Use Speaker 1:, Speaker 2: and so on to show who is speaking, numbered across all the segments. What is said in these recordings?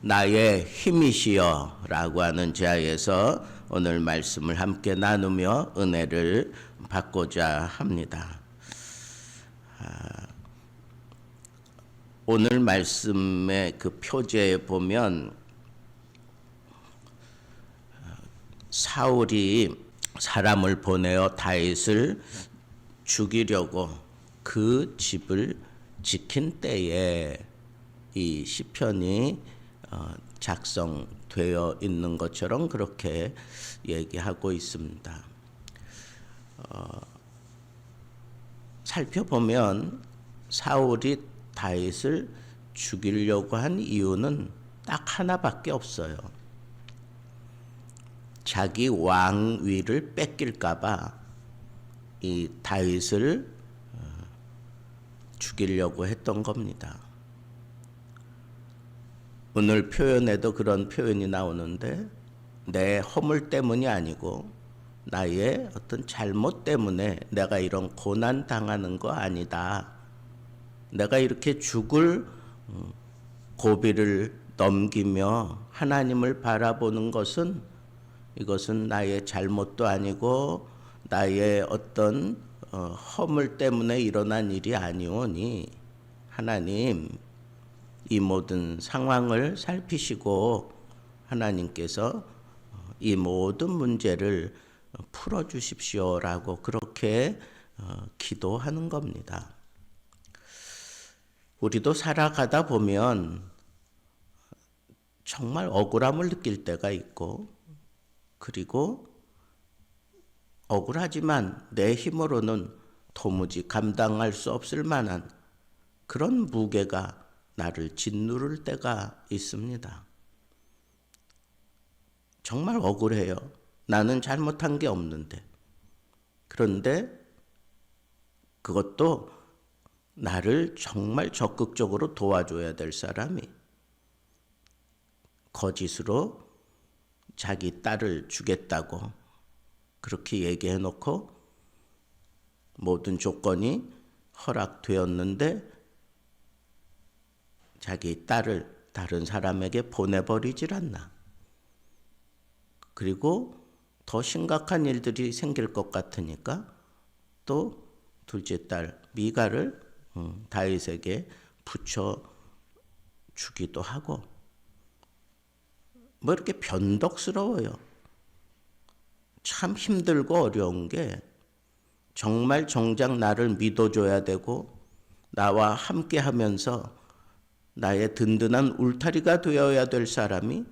Speaker 1: 나의 힘이시여 라고 하는 제하에서 오늘 말씀을 함께 나누며 은혜를 받고자 합니다. 오늘 말씀의 그 표제에 보면 사울이 사람을 보내어 다윗을 죽이려고 그 집을 지킨 때에 이 시편이 작성되어 있는 것처럼 그렇게 얘기하고 있습니다. 살펴보면 사울이 다윗을 죽이려고 한 이유는 딱 하나밖에 없어요. 자기 왕위를 뺏길까 봐 이 다윗을 죽이려고 했던 겁니다. 오늘 표현에도 그런 표현이 나오는데 내 허물 때문이 아니고 나의 어떤 잘못 때문에 내가 이런 고난 당하는 거 아니다. 내가 이렇게 죽을 고비를 넘기며 하나님을 바라보는 것은 이것은 나의 잘못도 아니고 나의 어떤 허물 때문에 일어난 일이 아니오니 하나님 이 모든 상황을 살피시고 하나님께서 이 모든 문제를 풀어주십시오라고 그렇게 기도하는 겁니다. 우리도 살아가다 보면 정말 억울함을 느낄 때가 있고 그리고 억울하지만 내 힘으로는 도무지 감당할 수 없을 만한 그런 무게가 나를 짓누를 때가 있습니다. 정말 억울해요. 나는 잘못한 게 없는데. 그런데 그것도 나를 정말 적극적으로 도와줘야 될 사람이 거짓으로 자기 딸을 주겠다고 그렇게 얘기해 놓고 모든 조건이 허락되었는데 자기 딸을 다른 사람에게 보내버리질 않나. 그리고 더 심각한 일들이 생길 것 같으니까 또 둘째 딸 미가를 다윗에게 붙여 주기도 하고 뭐 이렇게 변덕스러워요. 참 힘들고 어려운 게 정말 정작 나를 믿어줘야 되고 나와 함께 하면서 나의 든든한 울타리가 되어야 될 사람이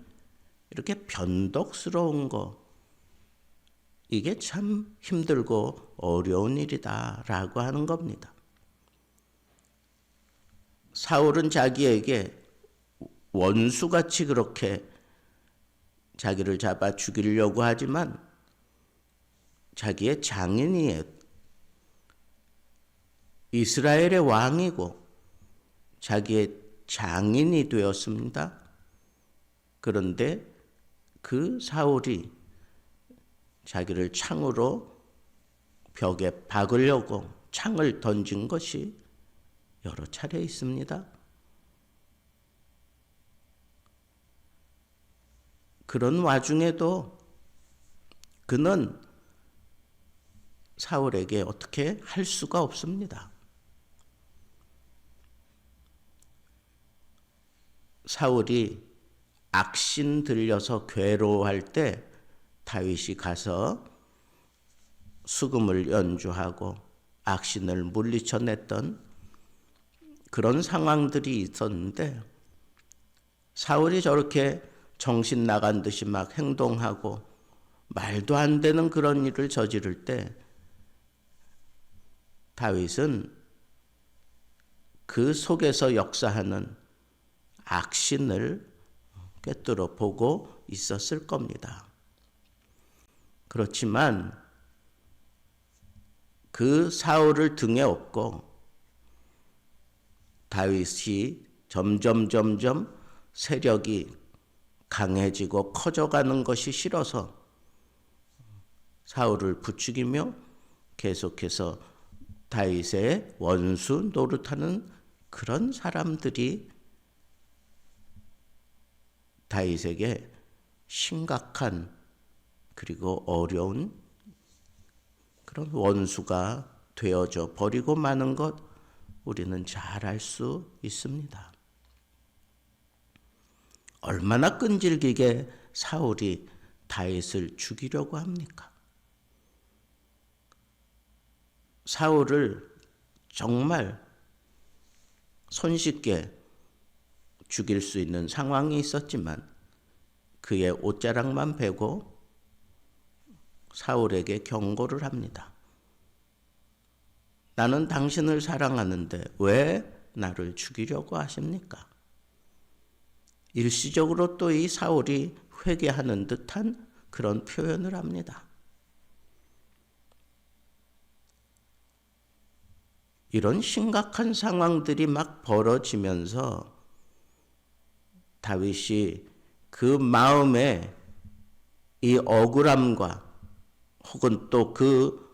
Speaker 1: 이렇게 변덕스러운 거 이게 참 힘들고 어려운 일이다라고 하는 겁니다. 사울은 자기에게 원수같이 그렇게 자기를 잡아 죽이려고 하지만 자기의 장인이 이스라엘의 왕이고 자기의 장인이 되었습니다. 그런데 그 사울이 자기를 창으로 벽에 박으려고 창을 던진 것이 여러 차례 있습니다. 그런 와중에도 그는 사울에게 어떻게 할 수가 없습니다. 사울이 악신 들려서 괴로워할 때 다윗이 가서 수금을 연주하고 악신을 물리쳐냈던 그런 상황들이 있었는데 사울이 저렇게 정신 나간 듯이 막 행동하고 말도 안 되는 그런 일을 저지를 때 다윗은 그 속에서 역사하는 악신을 꿰뚫어 보고 있었을 겁니다. 그렇지만 그 사울을 등에 업고 다윗이 점점 세력이 강해지고 커져가는 것이 싫어서 사울을 부추기며 계속해서 다윗의 원수 노릇하는 그런 사람들이 다윗에게 심각한 그리고 어려운 그런 원수가 되어져 버리고 마는 것 우리는 잘 알 수 있습니다. 얼마나 끈질기게 사울이 다윗을 죽이려고 합니까? 사울을 정말 손쉽게 죽일 수 있는 상황이 있었지만 그의 옷자락만 베고 사울에게 경고를 합니다. 나는 당신을 사랑하는데 왜 나를 죽이려고 하십니까? 일시적으로 또 이 사울이 회개하는 듯한 그런 표현을 합니다. 이런 심각한 상황들이 막 벌어지면서 다윗이 그 마음에 이 억울함과 혹은 또 그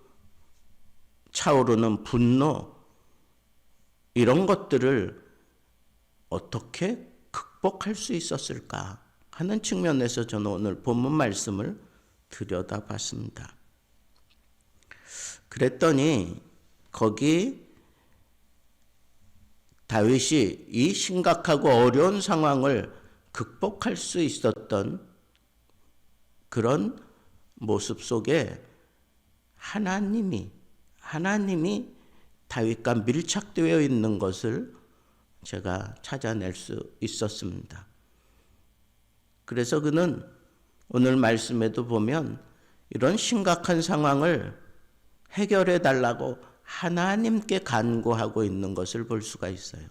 Speaker 1: 차오르는 분노 이런 것들을 어떻게 극복할 수 있었을까 하는 측면에서 저는 오늘 본문 말씀을 들여다봤습니다. 그랬더니 거기 다윗이 이 심각하고 어려운 상황을 극복할 수 있었던 그런 모습 속에 하나님이 다윗과 밀착되어 있는 것을 제가 찾아낼 수 있었습니다. 그래서 그는 오늘 말씀에도 보면 이런 심각한 상황을 해결해 달라고 하나님께 간구하고 있는 것을 볼 수가 있어요.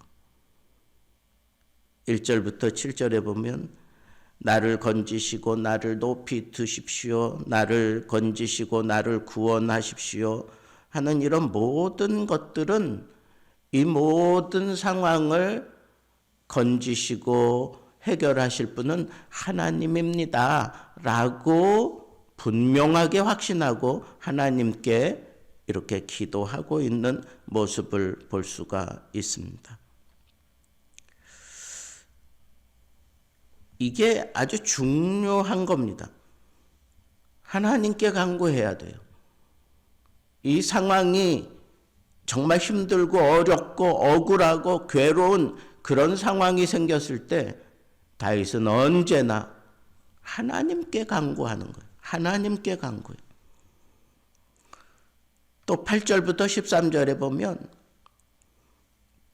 Speaker 1: 1절부터 7절에 보면 나를 건지시고 나를 높이 드십시오. 나를 건지시고 나를 구원하십시오. 하는 이런 모든 것들은 이 모든 상황을 건지시고 해결하실 분은 하나님입니다. 라고 분명하게 확신하고 하나님께 이렇게 기도하고 있는 모습을 볼 수가 있습니다. 이게 아주 중요한 겁니다. 하나님께 간구해야 돼요. 이 상황이 정말 힘들고 어렵고 억울하고 괴로운 그런 상황이 생겼을 때 다윗은 언제나 하나님께 간구하는 거예요. 하나님께 간구해요. 또 8절부터 13절에 보면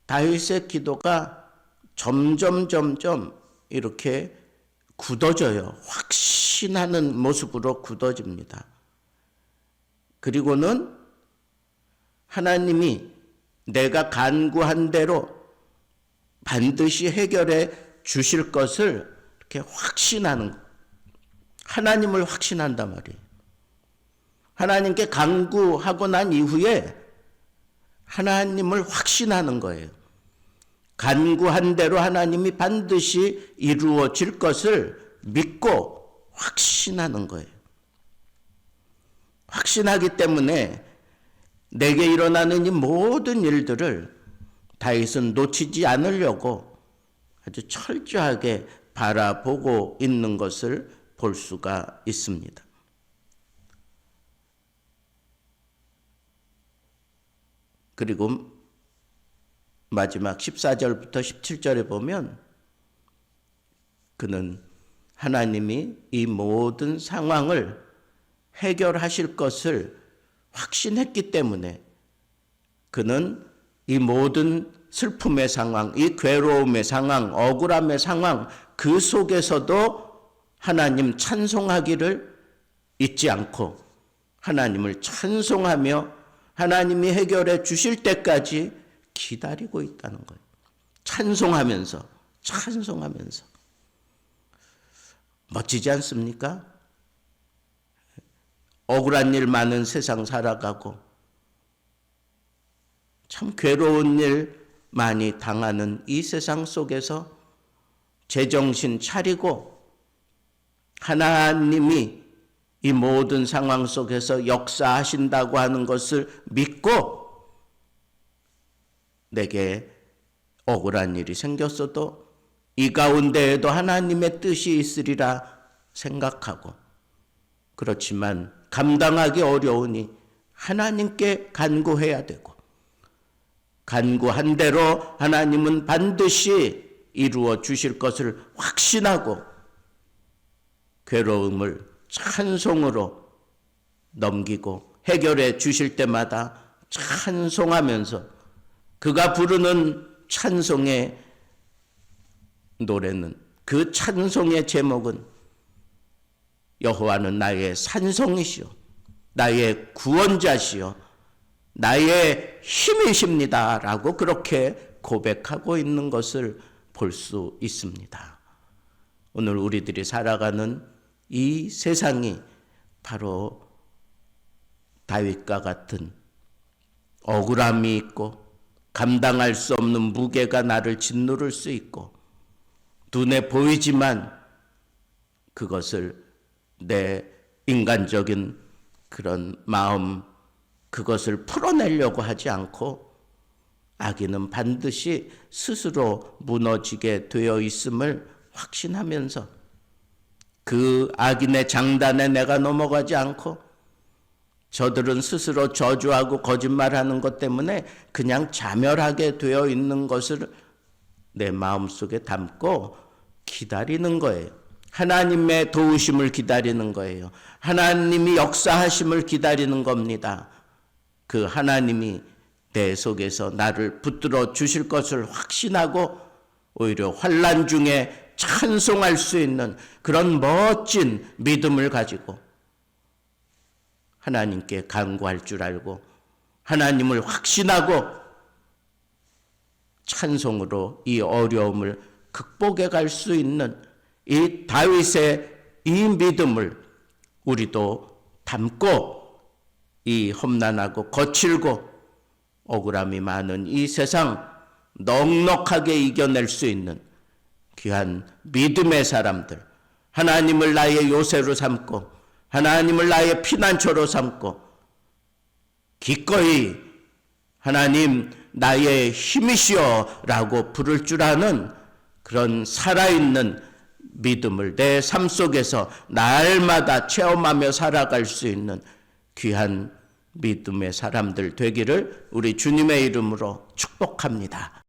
Speaker 1: 다윗의 기도가 점점 이렇게 굳어져요. 확신하는 모습으로 굳어집니다. 그리고는 하나님이 내가 간구한 대로 반드시 해결해 주실 것을 이렇게 확신하는 거예요. 하나님을 확신한단 말이에요. 하나님께 간구하고 난 이후에 하나님을 확신하는 거예요. 간구한 대로 하나님이 반드시 이루어질 것을 믿고 확신하는 거예요. 확신하기 때문에 내게 일어나는 이 모든 일들을 다윗은 놓치지 않으려고 아주 철저하게 바라보고 있는 것을 볼 수가 있습니다. 그리고 마지막 14절부터 17절에 보면 그는 하나님이 이 모든 상황을 해결하실 것을 확신했기 때문에 그는 이 모든 슬픔의 상황, 이 괴로움의 상황, 억울함의 상황 그 속에서도 하나님 찬송하기를 잊지 않고 하나님을 찬송하며 하나님이 해결해 주실 때까지 기다리고 있다는 거예요. 찬송하면서 멋지지 않습니까? 억울한 일 많은 세상 살아가고 참 괴로운 일 많이 당하는 이 세상 속에서 제정신 차리고 하나님이 이 모든 상황 속에서 역사하신다고 하는 것을 믿고 내게 억울한 일이 생겼어도 이 가운데에도 하나님의 뜻이 있으리라 생각하고, 그렇지만 감당하기 어려우니 하나님께 간구해야 되고, 간구한 대로 하나님은 반드시 이루어 주실 것을 확신하고 괴로움을 찬송으로 넘기고 해결해 주실 때마다 찬송하면서, 그가 부르는 찬송의 노래는, 그 찬송의 제목은 여호와는 나의 산성이시요 나의 구원자시요 나의 힘이십니다 라고 그렇게 고백하고 있는 것을 볼 수 있습니다. 오늘 우리들이 살아가는 이 세상이 바로 다윗과 같은 억울함이 있고 감당할 수 없는 무게가 나를 짓누를 수 있고, 눈에 보이지만 그것을 내 인간적인 그런 마음, 그것을 풀어내려고 하지 않고 악인은 반드시 스스로 무너지게 되어 있음을 확신하면서 그 악인의 장단에 내가 넘어가지 않고, 저들은 스스로 저주하고 거짓말하는 것 때문에 그냥 자멸하게 되어 있는 것을 내 마음속에 담고 기다리는 거예요. 하나님의 도우심을 기다리는 거예요. 하나님이 역사하심을 기다리는 겁니다. 그 하나님이 내 속에서 나를 붙들어 주실 것을 확신하고 오히려 환난 중에 찬송할 수 있는 그런 멋진 믿음을 가지고 하나님께 간구할 줄 알고 하나님을 확신하고 찬송으로 이 어려움을 극복해 갈 수 있는 이 다윗의 이 믿음을 우리도 담고 이 험난하고 거칠고 억울함이 많은 이 세상 넉넉하게 이겨낼 수 있는 귀한 믿음의 사람들, 하나님을 나의 요새로 삼고 하나님을 나의 피난처로 삼고 기꺼이 하나님 나의 힘이시여 라고 부를 줄 아는 그런 살아있는 믿음을 내 삶 속에서 날마다 체험하며 살아갈 수 있는 귀한 믿음의 사람들 되기를 우리 주님의 이름으로 축복합니다.